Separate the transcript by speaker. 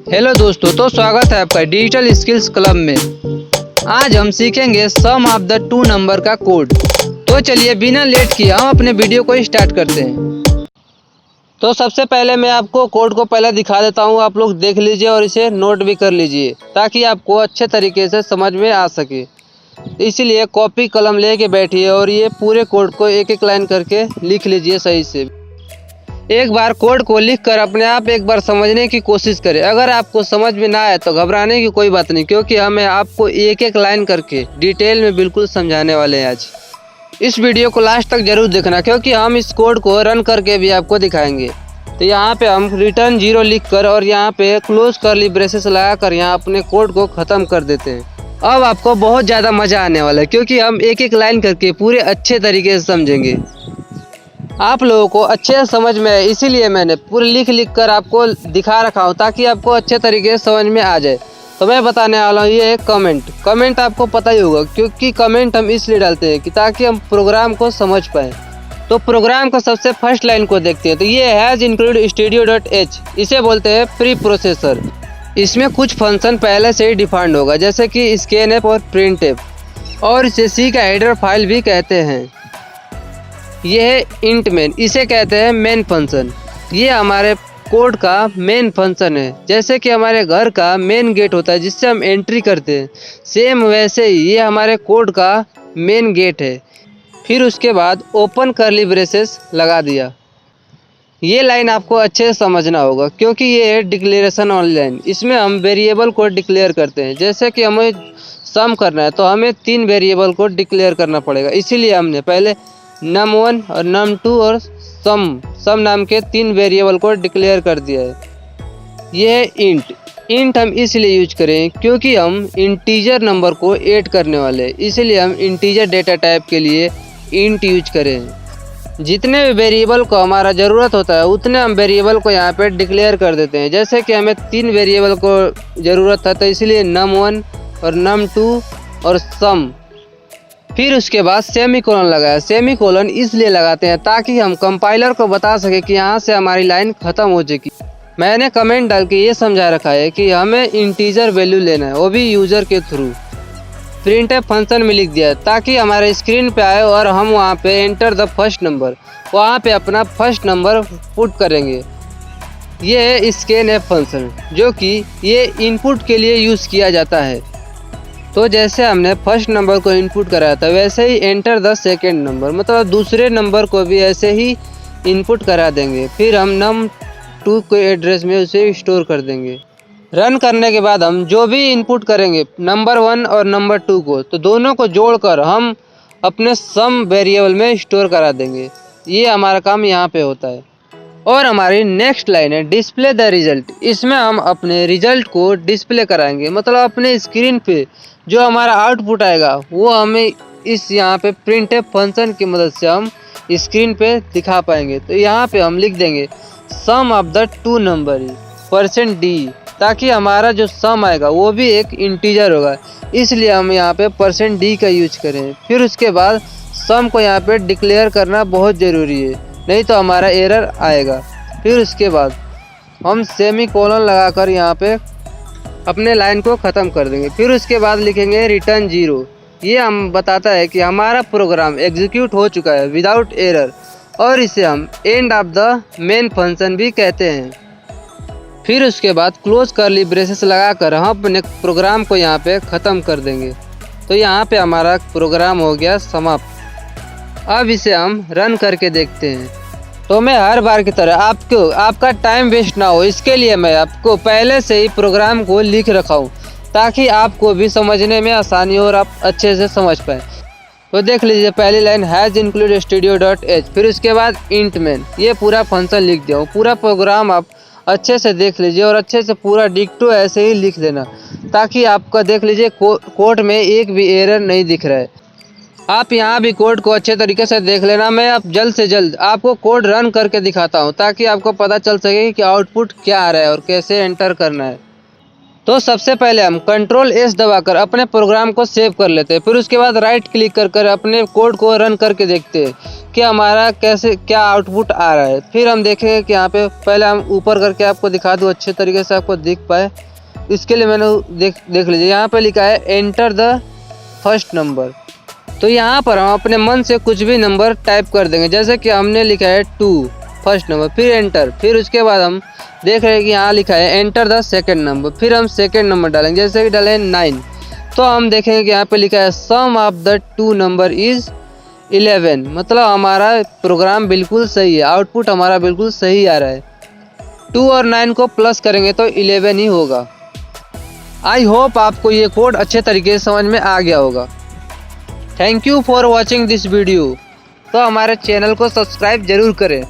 Speaker 1: Hello दोस्तों, तो स्वागत है आपका डिजिटल स्किल्स क्लब में। आज हम सीखेंगे सम ऑफ द टू नंबर का कोड। तो चलिए बिना लेट किए हम अपने वीडियो को स्टार्ट करते हैं। तो सबसे पहले मैं आपको कोड को पहले दिखा देता हूँ, आप लोग देख लीजिए और इसे नोट भी कर लीजिए ताकि आपको अच्छे तरीके से समझ में आ सके। इसीलिए कॉपी कलम लेके बैठिए और ये पूरे कोड को एक एक लाइन करके लिख लीजिए सही से। एक बार कोड को लिखकर अपने आप एक बार समझने की कोशिश करें। अगर आपको समझ में ना आए तो घबराने की कोई बात नहीं, क्योंकि हमें आपको एक एक लाइन करके डिटेल में बिल्कुल समझाने वाले हैं आज। इस वीडियो को लास्ट तक जरूर देखना, क्योंकि हम इस कोड को रन करके भी आपको दिखाएंगे। तो यहाँ पे हम रिटर्न 0 लिखकर और यहाँ पे क्लोज कर्ली ब्रेसेस लगाकर यहाँ अपने कोड को ख़त्म कर देते हैं। अब आपको बहुत ज़्यादा मज़ा आने वाला है, क्योंकि हम एक एक लाइन करके पूरे अच्छे तरीके से समझेंगे। आप लोगों को अच्छे से समझ में आए, इसीलिए मैंने पूरे लिख कर आपको दिखा रखा हूँ ताकि आपको अच्छे तरीके से समझ में आ जाए। तो मैं बताने वाला हूँ, ये है कमेंट आपको पता ही होगा, क्योंकि कमेंट हम इसलिए डालते हैं कि ताकि हम प्रोग्राम को समझ पाएँ। तो प्रोग्राम को सबसे फर्स्ट लाइन को देखते हैं। तो ये हैज़ इंक्लूड studio.h, इसे बोलते हैं प्री प्रोसेसर। इसमें कुछ फंक्शन पहले से ही डिफाइंड होगा, जैसे कि स्कैनएफ और प्रिंटएफ, और इसे सी का हेडर फाइल भी कहते हैं। ये है इंट मेन, इसे कहते हैं मेन फंक्शन। ये हमारे कोड का मेन फंक्शन है, जैसे कि हमारे घर का मेन गेट होता है जिससे हम एंट्री करते हैं, सेम वैसे ही ये हमारे कोड का मेन गेट है। फिर उसके बाद ओपन कर्ली ब्रेसेस लगा दिया। ये लाइन आपको अच्छे से समझना होगा, क्योंकि ये है डिक्लेरेशन वाली लाइन। इसमें हम वेरिएबल को डिक्लेयर करते हैं। जैसे कि हमें सम करना है तो हमें 3 वेरिएबल को डिक्लेयर करना पड़ेगा, इसीलिए हमने पहले num1 और num2 और सम नाम के 3 वेरिएबल को डिक्लेयर कर दिया है। ये है इंट हम इसलिए यूज करें क्योंकि हम इंटीजर नंबर को ऐड करने वाले हैं, इसीलिए हम इंटीजर डेटा टाइप के लिए इंट यूज करें। जितने भी वेरिएबल को हमारा ज़रूरत होता है उतने हम वेरिएबल को यहाँ पे डिक्लेयर कर देते हैं। जैसे कि हमें 3 वेरिएबल को ज़रूरत था, तो इसलिए num1 और num2 और सम। फिर उसके बाद सेमीकोलन लगाया। सेमीकोलन इसलिए लगाते हैं ताकि हम कंपाइलर को बता सके कि यहाँ से हमारी लाइन ख़त्म हो जाएगी। मैंने कमेंट डाल के ये समझा रखा है कि हमें इंटीजर वैल्यू लेना है, वो भी यूज़र के थ्रू। प्रिंटएफ फंक्शन में लिख दिया ताकि हमारे स्क्रीन पे आए और हम वहाँ पे एंटर द फर्स्ट नंबर, वहाँ पे अपना फर्स्ट नंबर पुट करेंगे। ये है स्कैनएफ फंक्शन, जो कि ये इनपुट के लिए यूज़ किया जाता है। तो जैसे हमने फर्स्ट नंबर को इनपुट कराया था, वैसे ही एंटर द सेकेंड नंबर, मतलब दूसरे नंबर को भी ऐसे ही इनपुट करा देंगे। फिर हम num2 के एड्रेस में उसे स्टोर कर देंगे। रन करने के बाद हम जो भी इनपुट करेंगे नंबर 1 और नंबर 2 को, तो दोनों को जोड़कर हम अपने सम वेरिएबल में स्टोर करा देंगे। ये हमारा काम यहाँ पे होता है। और हमारी नेक्स्ट लाइन है डिस्प्ले द रिजल्ट। इसमें हम अपने रिजल्ट को डिस्प्ले कराएंगे, मतलब अपने स्क्रीन पे जो हमारा आउटपुट आएगा वो हमें इस यहाँ पे प्रिंटएफ फंक्शन की मदद से हम स्क्रीन पे दिखा पाएंगे। तो यहाँ पे हम लिख देंगे sum of the two number %d, ताकि हमारा जो सम आएगा वो भी एक इंटीजर होगा, इसलिए हम यहाँ पे %d का यूज करें। फिर उसके बाद सम को यहाँ पे डिक्लेयर करना बहुत ज़रूरी है, नहीं तो हमारा एरर आएगा। फिर उसके बाद हम सेमीकोलन लगाकर यहाँ पे अपने लाइन को ख़त्म कर देंगे। फिर उसके बाद लिखेंगे रिटर्न 0। ये हम बताता है कि हमारा प्रोग्राम एग्जीक्यूट हो चुका है विदाउट एरर, और इसे हम end of the main function भी कहते हैं। फिर उसके बाद क्लोज कर्ली ब्रेसेस लगाकर हम अपने प्रोग्राम को यहाँ पे ख़त्म कर देंगे। तो यहाँ पे हमारा प्रोग्राम हो गया समाप्त। अब इसे हम रन करके देखते हैं। तो मैं हर बार की तरह आपका टाइम वेस्ट ना हो, इसके लिए मैं आपको पहले से ही प्रोग्राम को लिख रखा हूँ, ताकि आपको भी समझने में आसानी हो और आप अच्छे से समझ पाएँ। तो देख लीजिए, पहली लाइन हैज़ इंक्लूड studio.h, फिर उसके बाद इंट मेन, ये पूरा फंक्शन लिख दिया हूँ। पूरा प्रोग्राम आप अच्छे से देख लीजिए और अच्छे से पूरा डिक्टो ऐसे ही लिख देना, ताकि आपका देख लीजिए कोड में एक भी एरर नहीं दिख रहा है। आप यहाँ भी कोड को अच्छे तरीके से देख लेना। मैं अब जल्द से जल्द आपको कोड रन करके दिखाता हूँ, ताकि आपको पता चल सके कि आउटपुट क्या आ रहा है और कैसे एंटर करना है। तो सबसे पहले हम Ctrl+S दबाकर अपने प्रोग्राम को सेव कर लेते हैं। फिर उसके बाद राइट क्लिक कर अपने कोड को रन करके देखते हैं कि हमारा कैसे क्या आउटपुट आ रहा है। फिर हम देखेंगे कि यहाँ पे पहले हम ऊपर करके आपको दिखा दूँ अच्छे तरीके से आपको दिख पाए। इसके लिए मैंने देख लीजिए यहाँ पे लिखा है एंटर द फर्स्ट नंबर। तो यहाँ पर हम अपने मन से कुछ भी नंबर टाइप कर देंगे, जैसे कि हमने लिखा है 2 फर्स्ट नंबर, फिर एंटर। फिर उसके बाद हम देख रहे हैं कि यहाँ लिखा है एंटर द सेकंड नंबर, फिर हम सेकंड नंबर डालेंगे, जैसे कि डालें 9। तो हम देखेंगे कि यहाँ पे लिखा है सम ऑफ द 2 नंबर इज़ 11। मतलब हमारा प्रोग्राम बिल्कुल सही है, आउटपुट हमारा बिल्कुल सही आ रहा है। 2 और 9 को प्लस करेंगे तो 11 ही होगा। आई होप आपको ये कोड अच्छे तरीके से समझ में आ गया होगा। Thank you for watching this video. तो हमारे चैनल को सब्सक्राइब जरूर करें।